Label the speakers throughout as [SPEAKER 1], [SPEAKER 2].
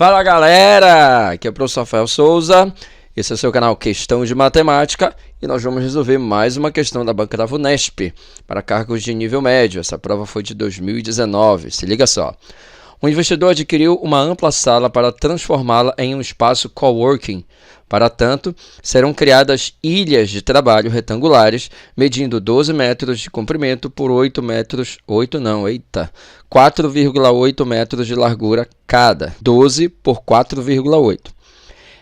[SPEAKER 1] Fala galera, aqui é o professor Rafael Souza, esse é o seu canal Questão de Matemática e nós vamos resolver mais uma questão da banca da VUNESP para cargos de nível médio. Essa prova foi de 2019, se liga só. Um investidor adquiriu uma ampla sala para transformá-la em um espaço coworking. Para tanto, serão criadas ilhas de trabalho retangulares, medindo 12 metros de comprimento por 4,8 metros de largura cada, 12 por 4,8.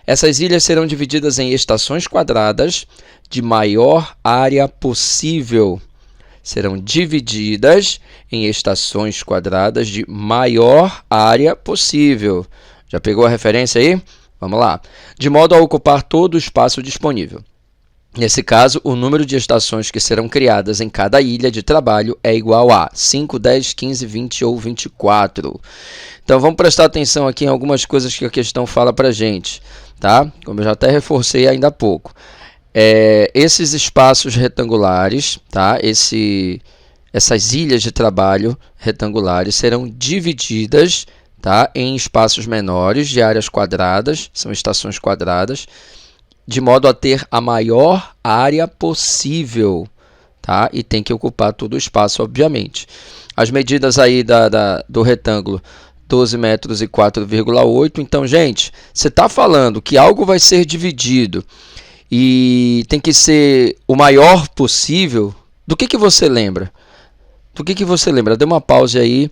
[SPEAKER 1] Essas ilhas serão divididas em estações quadradas de maior área possível. Serão divididas em estações quadradas de maior área possível. Já pegou a referência aí? Vamos lá. De modo a ocupar todo o espaço disponível. Nesse caso, o número de estações que serão criadas em cada ilha de trabalho é igual a 5, 10, 15, 20 ou 24. Então, vamos prestar atenção aqui em algumas coisas que a questão fala para a gente, tá? Como eu já até reforcei ainda há pouco. Esses espaços retangulares, tá? Essas ilhas de trabalho retangulares serão divididas, tá, em espaços menores de áreas quadradas, são estações quadradas, de modo a ter a maior área possível, tá? E tem que ocupar todo o espaço, obviamente. As medidas aí do retângulo, 12 metros e 4,8. Então, gente, você está falando que algo vai ser dividido e tem que ser o maior possível, do que você lembra? Do que você lembra? Dê uma pausa aí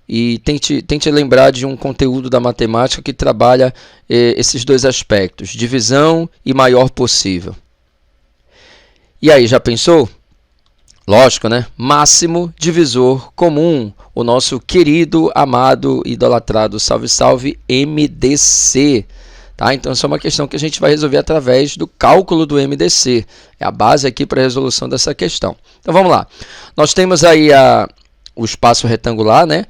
[SPEAKER 1] e tente lembrar de um conteúdo da matemática que trabalha esses dois aspectos, divisão e maior possível. E aí, já pensou? Lógico, né? Máximo divisor comum, o nosso querido, amado, idolatrado, salve, salve, MDC. Tá? Então, essa é uma questão que a gente vai resolver através do cálculo do MDC. É a base aqui para a resolução dessa questão. Então, vamos lá. Nós temos aí o espaço retangular, né?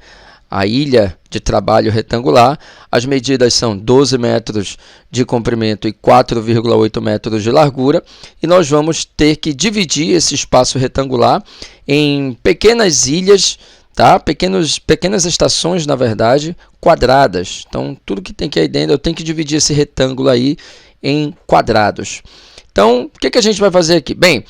[SPEAKER 1] A ilha de trabalho retangular. As medidas são 12 metros de comprimento e 4,8 metros de largura. E nós vamos ter que dividir esse espaço retangular em pequenas ilhas, tá? Pequenas estações, na verdade, quadradas. Então, tudo que tem aqui aí dentro, eu tenho que dividir esse retângulo aí em quadrados. Então, o que a gente vai fazer aqui? Bem,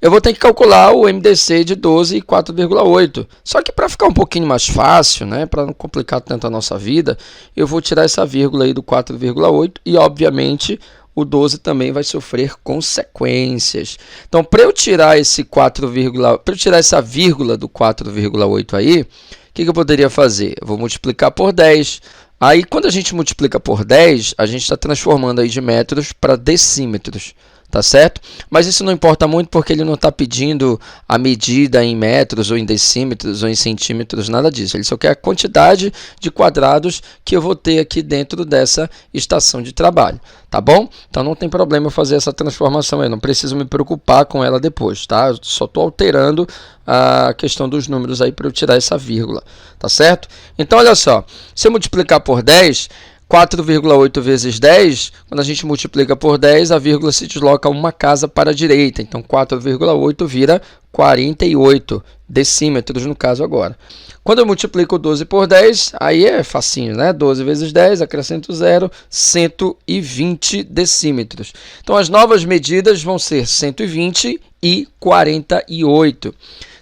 [SPEAKER 1] eu vou ter que calcular o MDC de 12 e 4,8. Só que para ficar um pouquinho mais fácil, né, para não complicar tanto a nossa vida, eu vou tirar essa vírgula aí do 4,8 e, obviamente, o 12 também vai sofrer consequências. Então, para eu tirar essa vírgula do 4,8 aí, o que eu poderia fazer? Eu vou multiplicar por 10. Aí, quando a gente multiplica por 10, a gente está transformando aí de metros para decímetros. Tá certo? Mas isso não importa muito porque ele não está pedindo a medida em metros ou em decímetros ou em centímetros, nada disso. Ele só quer a quantidade de quadrados que eu vou ter aqui dentro dessa estação de trabalho, tá bom? Então não tem problema eu fazer essa transformação aí, não preciso me preocupar com ela depois, tá? Eu só estou alterando a questão dos números aí para eu tirar essa vírgula, tá certo? Então olha só, se eu multiplicar por 10... 4,8 vezes 10, quando a gente multiplica por 10, a vírgula se desloca uma casa para a direita. Então, 4,8 vira 48 decímetros, no caso agora. Quando eu multiplico 12 por 10, aí é facinho, né? 12 vezes 10, acrescento 0, 120 decímetros. Então, as novas medidas vão ser 120 e 48.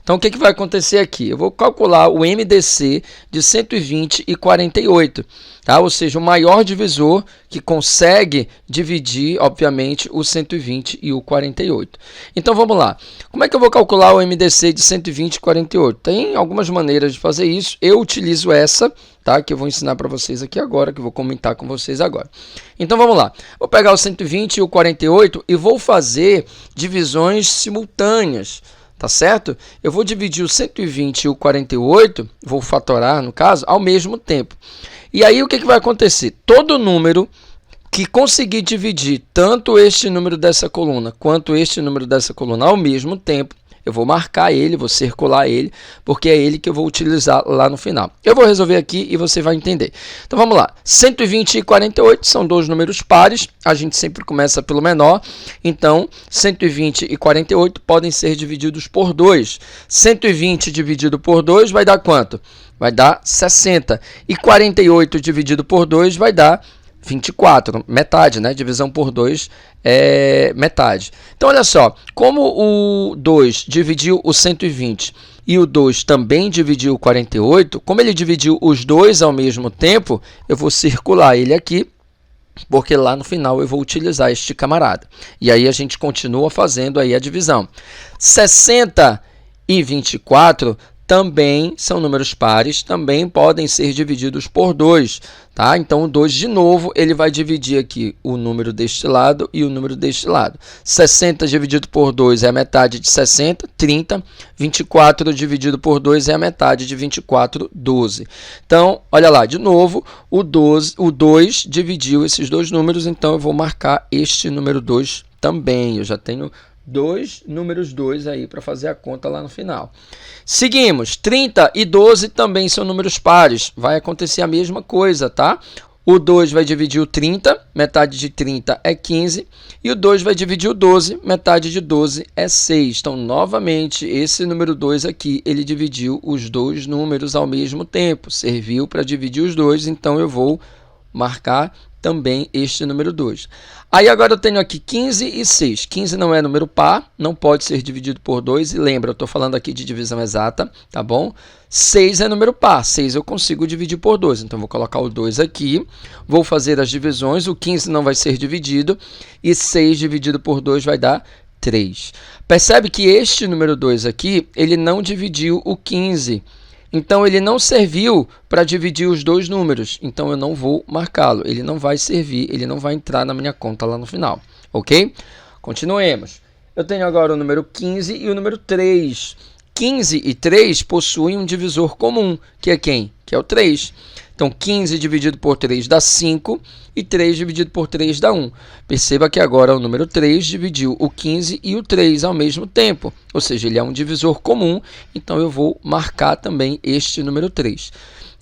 [SPEAKER 1] Então, o que vai acontecer aqui? Eu vou calcular o MDC de 120 e 48, tá? Ou seja, o maior divisor que consegue dividir, obviamente, o 120 e o 48. Então, vamos lá. Como é que eu vou calcular o MDC de 120 e 48? Tem algumas maneiras de fazer isso. Eu utilizo essa, tá? Que eu vou ensinar para vocês aqui agora, que eu vou comentar com vocês agora. Então, vamos lá. Vou pegar o 120 e o 48 e vou fazer divisões simultâneas. Tá certo? Eu vou dividir o 120 e o 48, vou fatorar, no caso, ao mesmo tempo. E aí, o que vai acontecer? Todo número que conseguir dividir tanto este número dessa coluna quanto este número dessa coluna ao mesmo tempo, eu vou marcar ele, vou circular ele, porque é ele que eu vou utilizar lá no final. Eu vou resolver aqui e você vai entender. Então vamos lá, 120 e 48 são dois números pares, a gente sempre começa pelo menor, então 120 e 48 podem ser divididos por 2. 120 dividido por 2 vai dar quanto? Vai dar 60. E 48 dividido por 2 vai dar 24, metade, né? Divisão por 2 é metade. Então, olha só, como o 2 dividiu o 120 e o 2 também dividiu o 48, como ele dividiu os dois ao mesmo tempo, eu vou circular ele aqui, porque lá no final eu vou utilizar este camarada. E aí a gente continua fazendo aí a divisão. 60 e 24 também são números pares, também podem ser divididos por 2, tá? Então, o 2, de novo, ele vai dividir aqui o número deste lado e o número deste lado. 60 dividido por 2 é a metade de 60, 30. 24 dividido por 2 é a metade de 24, 12. Então, olha lá, de novo, o 2 dividiu esses dois números, então eu vou marcar este número 2 também. Eu já tenho números 2 aí para fazer a conta lá no final. Seguimos, 30 e 12 também são números pares, vai acontecer a mesma coisa, tá? O 2 vai dividir o 30, metade de 30 é 15, e o 2 vai dividir o 12, metade de 12 é 6. Então, novamente, esse número 2 aqui, ele dividiu os dois números ao mesmo tempo, serviu para dividir os dois, então eu vou marcar também este número 2. Aí agora eu tenho aqui 15 e 6. 15 não é número par, não pode ser dividido por 2. E lembra, eu estou falando aqui de divisão exata, tá bom? 6 é número par, 6 eu consigo dividir por 2. Então, vou colocar o 2 aqui, vou fazer as divisões, o 15 não vai ser dividido, e 6 dividido por 2 vai dar 3. Percebe que este número 2 aqui, ele não dividiu o 15. Então, ele não serviu para dividir os dois números, então eu não vou marcá-lo. Ele não vai servir, ele não vai entrar na minha conta lá no final, ok? Continuemos. Eu tenho agora o número 15 e o número 3. 15 e 3 possuem um divisor comum, que é quem? Que é o 3. Então, 15 dividido por 3 dá 5 e 3 dividido por 3 dá 1. Perceba que agora o número 3 dividiu o 15 e o 3 ao mesmo tempo, ou seja, ele é um divisor comum, então eu vou marcar também este número 3.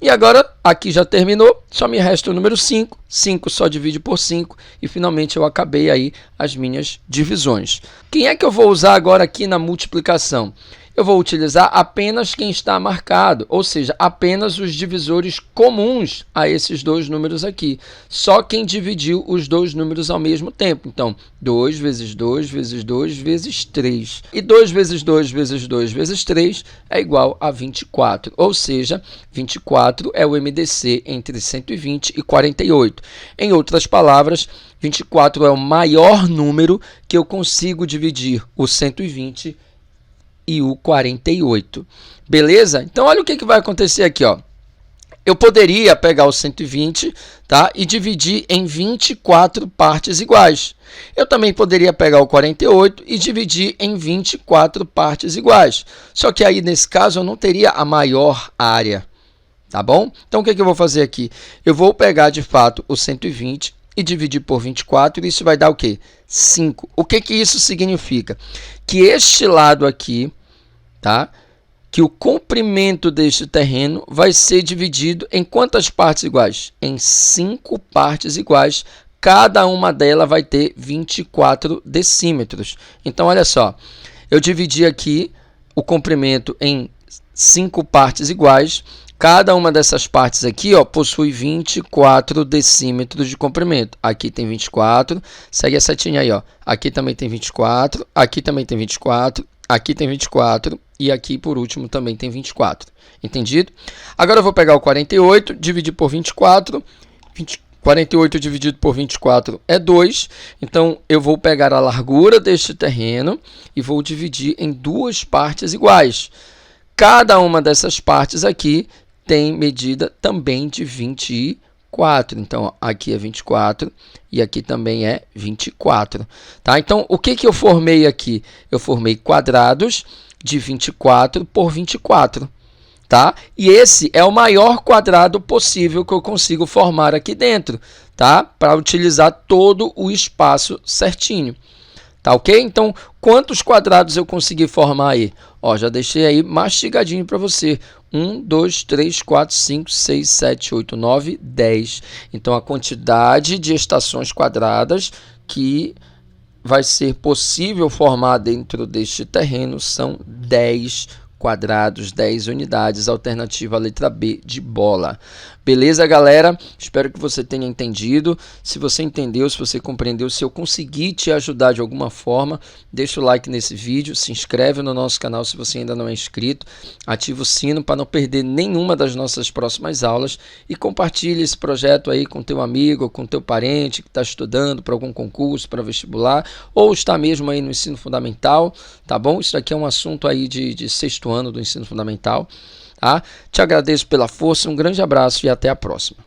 [SPEAKER 1] E agora, aqui já terminou, só me resta o número 5. 5 só divide por 5 e finalmente eu acabei aí as minhas divisões. Quem é que eu vou usar agora aqui na multiplicação? Eu vou utilizar apenas quem está marcado, ou seja, apenas os divisores comuns a esses dois números aqui. Só quem dividiu os dois números ao mesmo tempo. Então, 2 vezes 2 vezes 2 vezes 3. E 2 vezes 2 vezes 2 vezes 3 é igual a 24. Ou seja, 24 é o MDC entre 120 e 48. Em outras palavras, 24 é o maior número que eu consigo dividir o 120 e o 48. Beleza? Então, olha o que vai acontecer aqui, ó. Eu poderia pegar o 120, tá? E dividir em 24 partes iguais. Eu também poderia pegar o 48 e dividir em 24 partes iguais. Só que aí, nesse caso, eu não teria a maior área, tá bom? Então, o que eu vou fazer aqui? Eu vou pegar, de fato, o 120 e dividir por 24, e isso vai dar o quê? 5. O que isso significa? Que este lado aqui, tá? Que o comprimento deste terreno vai ser dividido em quantas partes iguais? Em 5 partes iguais. Cada uma delas vai ter 24 decímetros. Então, olha só. Eu dividi aqui o comprimento em 5 partes iguais. Cada uma dessas partes aqui, ó, possui 24 decímetros de comprimento. Aqui tem 24, segue a setinha aí, ó. Aqui também tem 24, aqui também tem 24, aqui tem 24 e aqui, por último, também tem 24. Entendido? Agora eu vou pegar o 48, dividir por 24. 48 dividido por 24 é 2. Então, eu vou pegar a largura deste terreno e vou dividir em duas partes iguais. Cada uma dessas partes aqui tem medida também de 24. Então, ó, aqui é 24 e aqui também é 24. Tá? Então, o que eu formei aqui? Eu formei quadrados de 24 por 24. Tá? E esse é o maior quadrado possível que eu consigo formar aqui dentro, tá? Para utilizar todo o espaço certinho. Tá ok? Então, quantos quadrados eu consegui formar aí? Ó, já deixei aí mastigadinho para você. 1, 2, 3, 4, 5, 6, 7, 8, 9, 10. Então, a quantidade de estações quadradas que vai ser possível formar dentro deste terreno são 10 quadrados, 10 unidades, alternativa a letra B de bola. Beleza, galera? Espero que você tenha entendido. Se você entendeu, se você compreendeu, se eu conseguir te ajudar de alguma forma, deixa o like nesse vídeo, se inscreve no nosso canal se você ainda não é inscrito, ativa o sino para não perder nenhuma das nossas próximas aulas e compartilhe esse projeto aí com teu amigo, com teu parente que está estudando para algum concurso, para vestibular, ou está mesmo aí no ensino fundamental, tá bom? Isso aqui é um assunto aí de sexto ano do ensino fundamental. Tá? Te agradeço pela força, um grande abraço e até a próxima.